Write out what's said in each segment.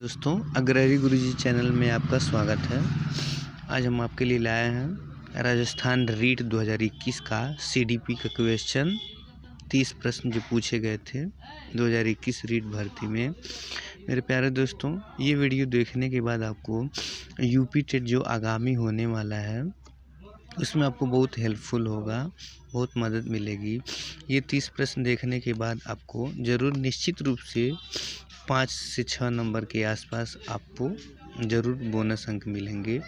दोस्तों, अग्रहरी गुरुजी चैनल में आपका स्वागत है। आज हम आपके लिए लाए हैं राजस्थान रीट 2021 का सीडीपी का क्वेश्चन 30 प्रश्न जो पूछे गए थे 2021 रीट भर्ती में। मेरे प्यारे दोस्तों, ये वीडियो देखने के बाद आपको यूपी टेट जो आगामी होने वाला है उसमें आपको बहुत हेल्पफुल होगा, बहुत मदद मिलेगी। ये 30 प्रश्न देखने के बाद आपको ज़रूर निश्चित रूप से 5 से 6 नंबर के आसपास आपको ज़रूर बोनस अंक मिलेंगे।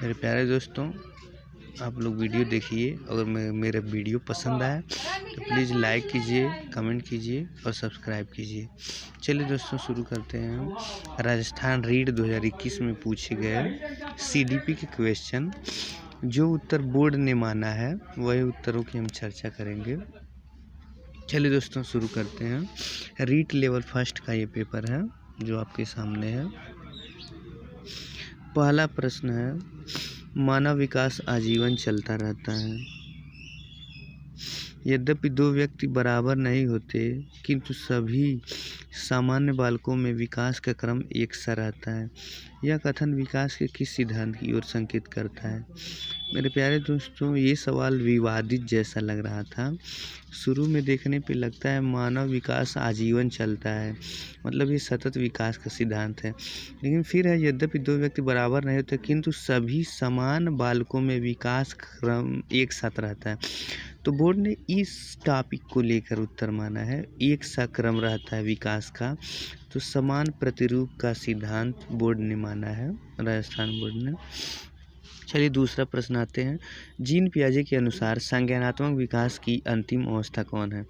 मेरे प्यारे दोस्तों, आप लोग वीडियो देखिए। अगर मेरा वीडियो पसंद आए तो प्लीज़ लाइक कीजिए, कमेंट कीजिए और सब्सक्राइब कीजिए। चलिए दोस्तों, शुरू करते हैं। राजस्थान रीट 2021 में पूछे गए सीडीपी के क्वेश्चन, जो उत्तर बोर्ड ने माना है वही उत्तरों की हम चर्चा करेंगे। चलिए दोस्तों, शुरू करते हैं। रीट लेवल फर्स्ट का ये पेपर है जो आपके सामने है। पहला प्रश्न है, मानव विकास आजीवन चलता रहता है। यद्यपि दो व्यक्ति बराबर नहीं होते, किंतु सभी सामान्य बालकों में विकास का क्रम एक सा रहता है। यह कथन विकास के किस सिद्धांत की ओर संकेत करता है? मेरे प्यारे दोस्तों, ये सवाल विवादित जैसा लग रहा था। शुरू में देखने पे लगता है मानव विकास आजीवन चलता है, मतलब ये सतत विकास का सिद्धांत है। लेकिन फिर है, यद्यपि दो व्यक्ति बराबर नहीं होते किंतु सभी समान बालकों में विकास क्रम एक साथ रहता है। तो बोर्ड ने इस टॉपिक को लेकर उत्तर माना है, एक सा क्रम रहता है विकास का। तो समान प्रतिरूप का सिद्धांत बोर्ड ने माना है, राजस्थान बोर्ड ने। चलिए दूसरा प्रश्न आते हैं। जीन पियाजे के अनुसार संज्ञानात्मक विकास की अंतिम अवस्था कौन है?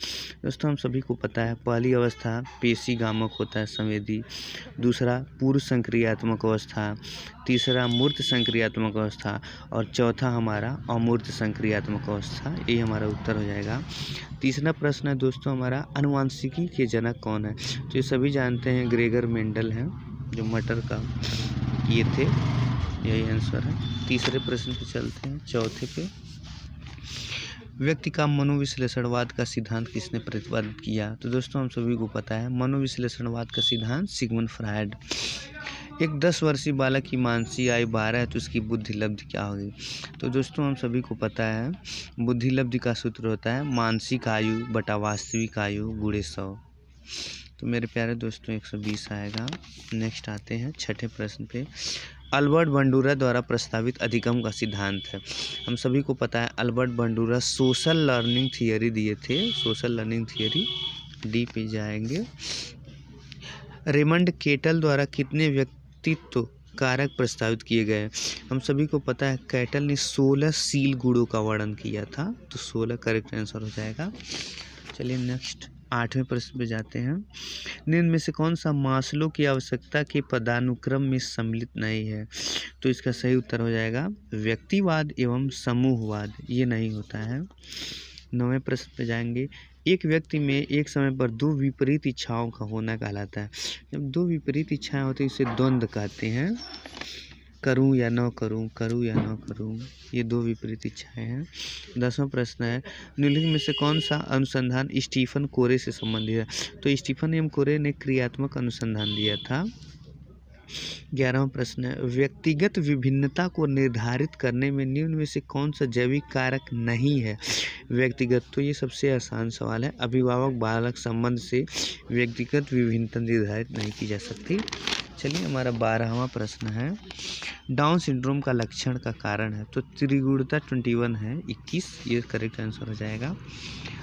दोस्तों, हम सभी को पता है पहली अवस्था पेशीगामक होता है, संवेदी। दूसरा पूर्व संक्रियात्मक अवस्था। तीसरा मूर्त संक्रियात्मक अवस्था। और चौथा हमारा अमूर्त संक्रियात्मक अवस्था। ये हमारा उत्तर हो जाएगा। तीसरा प्रश्न है दोस्तों हमारा, अनुवांशिकी के जनक कौन है? तो ये सभी जानते हैं ग्रेगर मेंडल हैं, जो मटर का ये थे। यही आंसर है। तीसरे प्रश्न पे चलते हैं, चौथे पे। व्यक्ति का मनोविश्लेषणवाद का सिद्धांत किसने प्रतिपादित किया? तो दोस्तों, हम सभी को पता है मनोविश्लेषणवाद का सिद्धांत सिगमंड फ्रायड। एक 10 वर्षीय बालक की मानसिक आयु 12 है तो उसकी बुद्धि लब्धि क्या होगी? तो दोस्तों, हम सभी को पता है बुद्धि लब्धि का सूत्र होता है मानसिक आयु बटा वास्तविक आयु गुणे 100। तो मेरे प्यारे दोस्तों 120 आएगा। नेक्स्ट आते हैं छठे प्रश्न पे। अल्बर्ट बंडूरा द्वारा प्रस्तावित अधिगम का सिद्धांत है। हम सभी को पता है Albert Bandura social learning theory दिए थे। सोशल लर्निंग थियरी डी पे जाएंगे। रेमंड केटल द्वारा कितने व्यक्तित्व कारक प्रस्तावित किए गए? हम सभी को पता है केटल ने 16 शील गुणों का वर्णन किया था, तो 16 करेक्ट आंसर हो जाएगा। चलिए नेक्स्ट 8वें प्रश्न पे जाते हैं। निम्न में से कौन सा मास्लो की आवश्यकता के पदानुक्रम में सम्मिलित नहीं है? तो इसका सही उत्तर हो जाएगा व्यक्तिवाद एवं समूहवाद। ये नहीं होता है। 9वें प्रश्न पे जाएंगे। एक व्यक्ति में एक समय पर दो विपरीत इच्छाओं का होना कहलाता है। जब दो विपरीत इच्छाएं होती है इसे द्वंद्व कहते हैं। करूं या न करूं, करूं या न करूं, ये दो विपरीत इच्छाएं हैं। 10वां प्रश्न है, निम्नलिखित में से कौन सा अनुसंधान स्टीफन कोरे से संबंधित है? तो स्टीफन एम कोरे ने क्रियात्मक अनुसंधान दिया था। 11वां प्रश्न है, व्यक्तिगत विभिन्नता को निर्धारित करने में निम्न में से कौन सा जैविक कारक नहीं है? व्यक्तिगत, तो ये सबसे आसान सवाल है। अभिभावक बालक संबंध से व्यक्तिगत विभिन्नता निर्धारित नहीं की जा सकती। चलिए हमारा 12वां प्रश्न है, डाउन सिंड्रोम का लक्षण का कारण है? तो त्रिगुणता 21 है, 21 ये करेक्ट आंसर हो जाएगा।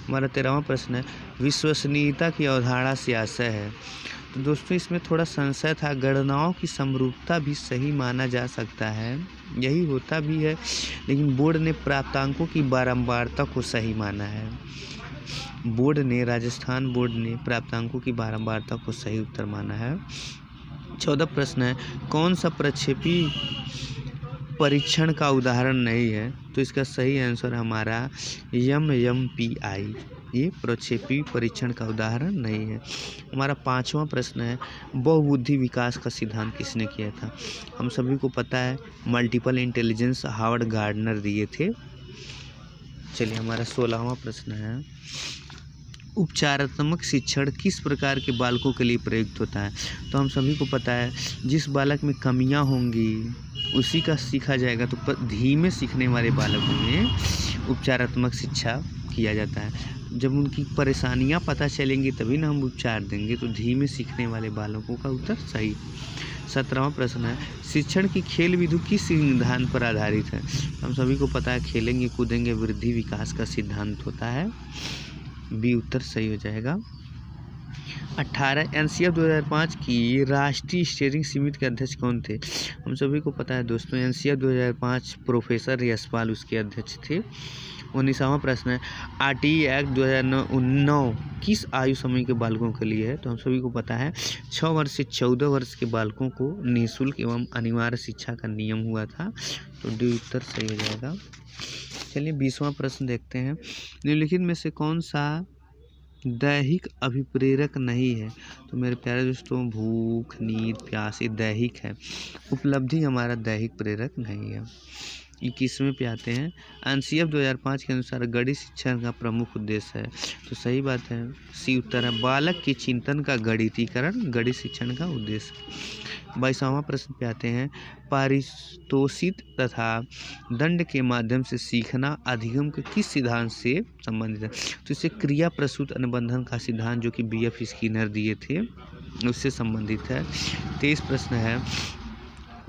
हमारा 13वां प्रश्न है, विश्वसनीयता की अवधारणा से आशय है? तो दोस्तों, इसमें थोड़ा संशय था। गणनाओं की समरूपता भी सही माना जा सकता है, यही होता भी है, लेकिन बोर्ड ने प्राप्तांकों की बारंबारता को सही माना है। बोर्ड ने, राजस्थान बोर्ड ने प्राप्तांकों की बारंबारता को सही उत्तर माना है। 14 प्रश्न है, कौन सा प्रक्षेपी परीक्षण का उदाहरण नहीं है? तो इसका सही आंसर हमारा MMPI, ये प्रक्षेपी परीक्षण का उदाहरण नहीं है। हमारा 5वां प्रश्न है, बहुबुद्धि विकास का सिद्धांत किसने किया था? हम सभी को पता है मल्टीपल इंटेलिजेंस हार्वर्ड गार्डनर दिए थे। चलिए हमारा 16वां प्रश्न है, उपचारात्मक शिक्षण किस प्रकार के बालकों के लिए प्रयुक्त होता है? तो हम सभी को पता है जिस बालक में कमियां होंगी उसी का सीखा जाएगा। तो धीमे सीखने वाले बालकों में उपचारात्मक शिक्षा किया जाता है। जब उनकी परेशानियां पता चलेंगी तभी ना हम उपचार देंगे। तो धीमे सीखने वाले बालकों का उत्तर सही। 17वां प्रश्न है, शिक्षण की खेल विधि किस सिद्धांत पर आधारित है? हम सभी को पता है खेलेंगे कूदेंगे वृद्धि विकास का सिद्धांत होता है। बी उत्तर सही हो जाएगा। 18 एनसीएफ 2005 की राष्ट्रीय स्टीयरिंग समिति के अध्यक्ष कौन थे? हम सभी को पता है दोस्तों एनसीएफ 2005 प्रोफेसर यशपाल उसके अध्यक्ष थे। 19वां प्रश्न है, आरटीई एक्ट 2009 किस आयु समूह के बालकों के लिए है? तो हम सभी को पता है 6 वर्ष से 14 वर्ष के बालकों को निःशुल्क एवं अनिवार्य शिक्षा का नियम हुआ था। तो डी उत्तर सही हो जाएगा। चलिए 20वां प्रश्न देखते हैं, निम्नलिखित में से कौन सा दैहिक अभिप्रेरक नहीं है? तो मेरे प्यारे दोस्तों भूख नींद प्यास ये दैहिक है, उपलब्धि हमारा दैहिक प्रेरक नहीं है। 21वें पे आते हैं, एनसीएफ 2005 के अनुसार गणित शिक्षण का प्रमुख उद्देश्य है। तो सही बात है, सी उत्तर है, बालक के चिंतन का गणितीकरण गणित शिक्षण का उद्देश्य। 22वां प्रश्न पे आते हैं, पारितोषिक तथा दंड के माध्यम से सीखना अधिगम के किस सिद्धांत से संबंधित है? तो इससे क्रिया प्रसूत अनुबंधन का सिद्धांत जो कि बीएफ स्किनर दिए थे उससे संबंधित है। 23 प्रश्न है,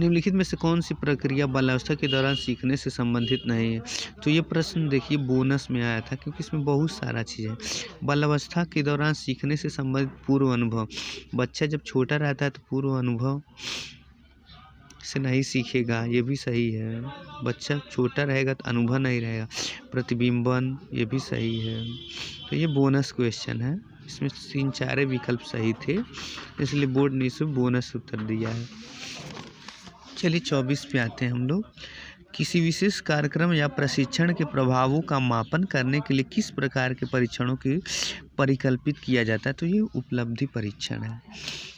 निम्नलिखित में से कौन सी प्रक्रिया बाल्यावस्था के दौरान सीखने से संबंधित नहीं है? तो ये प्रश्न देखिए बोनस में आया था क्योंकि इसमें बहुत सारा चीज़ है। बाल्यावस्था के दौरान सीखने से संबंधित पूर्व अनुभव, बच्चा जब छोटा रहता है तो पूर्व अनुभव से नहीं सीखेगा, ये भी सही है। बच्चा छोटा रहेगा तो अनुभव नहीं रहेगा। प्रतिबिंबन ये भी सही है। तो ये बोनस क्वेश्चन है, इसमें 3-4 विकल्प सही थे इसलिए बोर्ड ने इसे बोनस उत्तर दिया है। चलिए 24 पे आते हैं हम लोग, किसी विशेष कार्यक्रम या प्रशिक्षण के प्रभावों का मापन करने के लिए किस प्रकार के परीक्षणों की परिकल्पित किया जाता है? तो ये उपलब्धि परीक्षण है।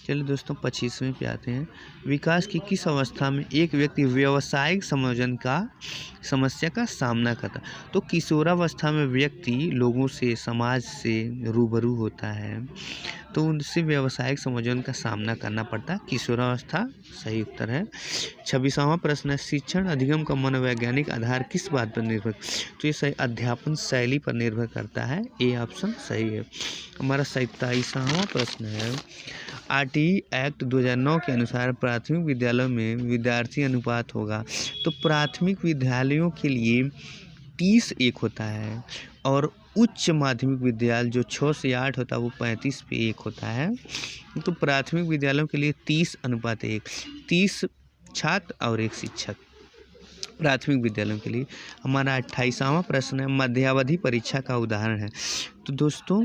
चलिए दोस्तों 25वें पे आते हैं, विकास की किस अवस्था में एक व्यक्ति व्यावसायिक समायोजन का समस्या का सामना करता? तो किशोरावस्था में व्यक्ति लोगों से समाज से रूबरू होता है तो उनसे व्यावसायिक समायोजन का सामना करना पड़ता है, किशोरावस्था सही उत्तर है। 26वां प्रश्न है, शिक्षण अधिगम का मनोवैज्ञानिक आधार किस बात पर निर्भर? तो ये सही अध्यापन शैली पर निर्भर करता है, ए ऑप्शन सही है। हमारा 27वां प्रश्न है, आरटीई एक्ट 2009 के अनुसार प्राथमिक विद्यालयों में विद्यार्थी अनुपात होगा। तो प्राथमिक विद्यालयों के लिए 30:1 होता है और उच्च माध्यमिक विद्यालय जो 6 से 8 होता है वो 35:1 होता है। तो प्राथमिक विद्यालयों के लिए 30:1, 30 छात्र और 1 शिक्षक प्राथमिक विद्यालयों के लिए। हमारा 28वां प्रश्न है, मध्यावधि परीक्षा का उदाहरण है। तो दोस्तों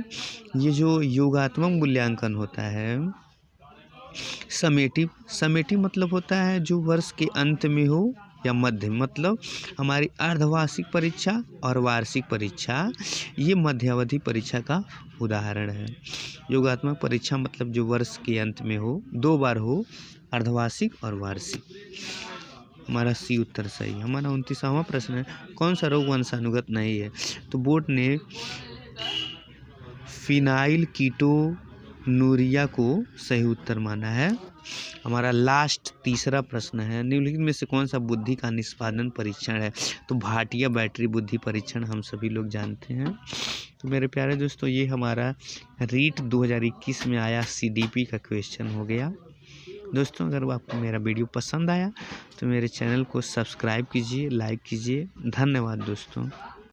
ये जो योगात्मक मूल्यांकन होता है, समेटिव मतलब होता है जो वर्ष के अंत में हो, या मध्य मतलब हमारी अर्धवार्षिक परीक्षा और वार्षिक परीक्षा, ये मध्यावधि परीक्षा का उदाहरण है। योगात्मक परीक्षा मतलब जो वर्ष के अंत में हो, 2 बार हो, अर्धवार्षिक और वार्षिक। हमारा सी उत्तर सही है। हमारा 29वां प्रश्न है, कौन सा रोग वंशानुगत नहीं है? तो बोर्ड ने फिनाइल कीटोनूरिया को सही उत्तर माना है। हमारा लास्ट तीसरा प्रश्न है, निम्नलिखित में से कौन सा बुद्धि का निष्पादन परीक्षण है? तो भाटिया बैटरी बुद्धि परीक्षण हम सभी लोग जानते हैं। तो मेरे प्यारे दोस्तों ये हमारा रीट 2021 में आया सीडीपी का क्वेश्चन हो गया। दोस्तों अगर आपको मेरा वीडियो पसंद आया तो मेरे चैनल को सब्सक्राइब कीजिए, लाइक कीजिए। धन्यवाद दोस्तों।